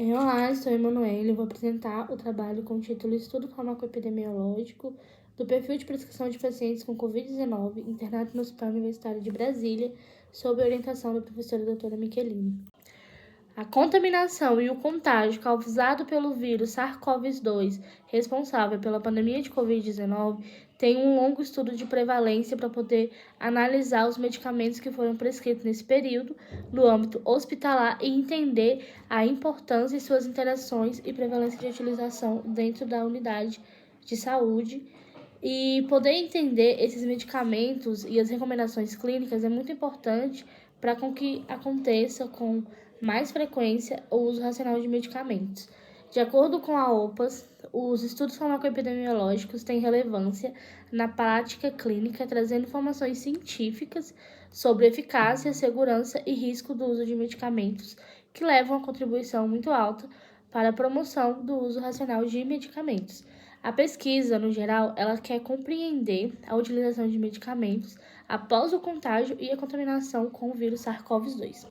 Olá, sou Emanuele e vou apresentar o trabalho com o título Estudo Farmacoepidemiológico do perfil de prescrição de pacientes com Covid-19 internado no Hospital Universitário de Brasília, sob a orientação da professora doutora Michelini. A contaminação e o contágio causado pelo vírus SARS-CoV-2, responsável pela pandemia de Covid-19, tem um longo estudo de prevalência para poder analisar os medicamentos que foram prescritos nesse período no âmbito hospitalar e entender a importância e suas interações e prevalência de utilização dentro da unidade de saúde. E poder entender esses medicamentos e as recomendações clínicas é muito importante para que aconteça com mais frequência o uso racional de medicamentos. De acordo com a OPAS, os estudos farmacoepidemiológicos têm relevância na prática clínica, trazendo informações científicas sobre eficácia, segurança e risco do uso de medicamentos, que levam a contribuição muito alta para a promoção do uso racional de medicamentos. A pesquisa, no geral, ela quer compreender a utilização de medicamentos após o contágio e a contaminação com o vírus SARS-CoV-2.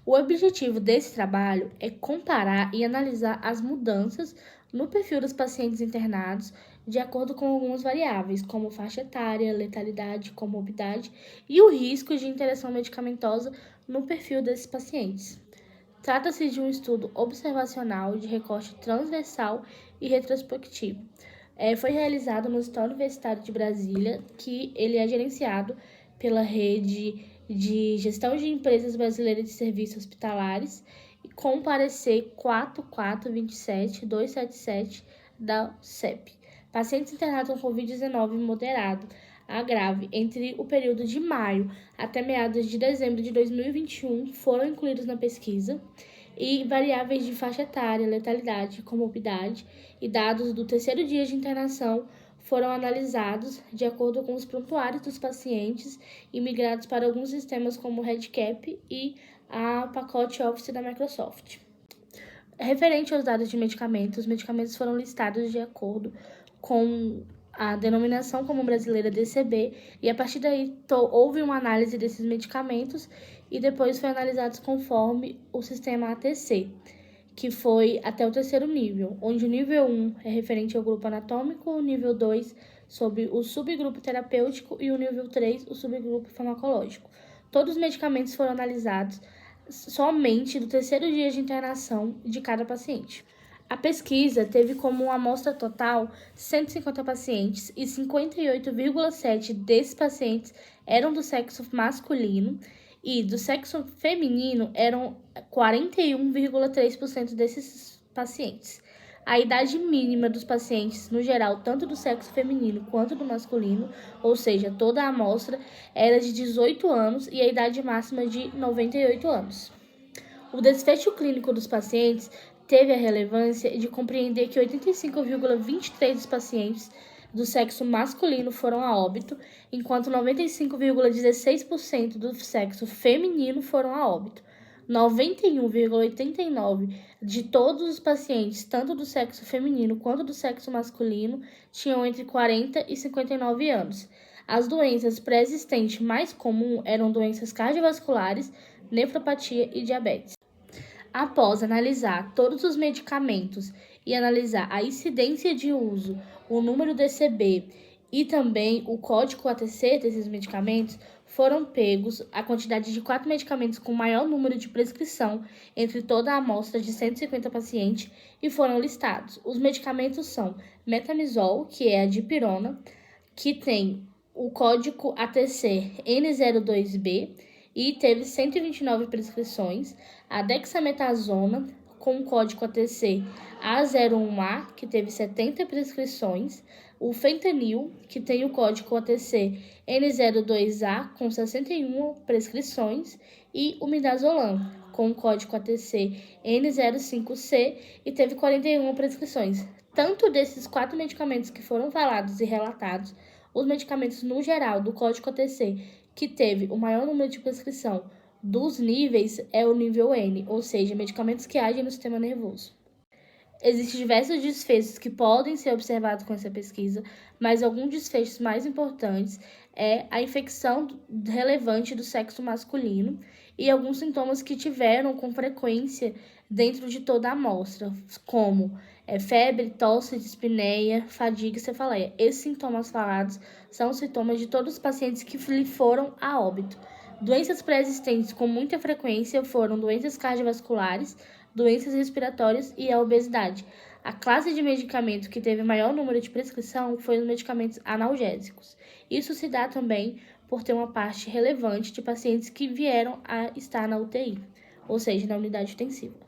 O objetivo desse trabalho é comparar e analisar as mudanças no perfil dos pacientes internados de acordo com algumas variáveis, como faixa etária, letalidade, comorbidade e o risco de interação medicamentosa no perfil desses pacientes. Trata-se de um estudo observacional de recorte transversal e retrospectivo. Foi realizado no Hospital Universitário de Brasília, que ele é gerenciado pela Rede de Gestão de Empresas Brasileiras de Serviços Hospitalares, com parecer 4427277 da CEP. Pacientes internados com Covid-19 moderado a grave entre o período de maio até meados de dezembro de 2021 foram incluídos na pesquisa, e variáveis de faixa etária, letalidade, comorbidade e dados do terceiro dia de internação foram analisados de acordo com os prontuários dos pacientes e migrados para alguns sistemas como o REDCap e a pacote Office da Microsoft. Referente aos dados de medicamentos, os medicamentos foram listados de acordo com a denominação comum brasileira DCB, e a partir daí houve uma análise desses medicamentos e depois foi analisados conforme o sistema ATC, que foi até o terceiro nível, onde o nível 1 é referente ao grupo anatômico, o nível 2 sobre o subgrupo terapêutico e o nível 3 o subgrupo farmacológico. Todos os medicamentos foram analisados somente do terceiro dia de internação de cada paciente. A pesquisa teve como amostra total 150 pacientes e 58,7% desses pacientes eram do sexo masculino e do sexo feminino eram 41,3% desses pacientes. A idade mínima dos pacientes, no geral, tanto do sexo feminino quanto do masculino, ou seja, toda a amostra, era de 18 anos e a idade máxima de 98 anos. O desfecho clínico dos pacientes teve a relevância de compreender que 85,23% dos pacientes do sexo masculino foram a óbito, enquanto 95,16% do sexo feminino foram a óbito. 91,89% de todos os pacientes, tanto do sexo feminino quanto do sexo masculino, tinham entre 40 e 59 anos. As doenças pré-existentes mais comuns eram doenças cardiovasculares, nefropatia e diabetes. Após analisar todos os medicamentos e analisar a incidência de uso, o número DCB e também o código ATC desses medicamentos, foram pegos a quantidade de 4 medicamentos com maior número de prescrição entre toda a amostra de 150 pacientes e foram listados. Os medicamentos são metamizol, que é a dipirona, que tem o código ATC N02B, e teve 129 prescrições, a dexametasona, com o código ATC A01A, que teve 70 prescrições, o fentanil, que tem o código ATC N02A, com 61 prescrições, e o midazolam, com o código ATC N05C, e teve 41 prescrições. Tanto desses 4 medicamentos que foram falados e relatados, os medicamentos no geral do código ATC que teve o maior número de prescrição dos níveis é o nível N, ou seja, medicamentos que agem no sistema nervoso. Existem diversos desfechos que podem ser observados com essa pesquisa, mas alguns desfechos mais importantes é a infecção relevante do sexo masculino e alguns sintomas que tiveram com frequência dentro de toda a amostra, como febre, tosse, dispneia, fadiga e cefaleia. Esses sintomas falados são os sintomas de todos os pacientes que foram a óbito. Doenças pré-existentes com muita frequência foram doenças cardiovasculares, doenças respiratórias e a obesidade. A classe de medicamento que teve maior número de prescrição foi os medicamentos analgésicos. Isso se dá também por ter uma parte relevante de pacientes que vieram a estar na UTI, ou seja, na unidade intensiva.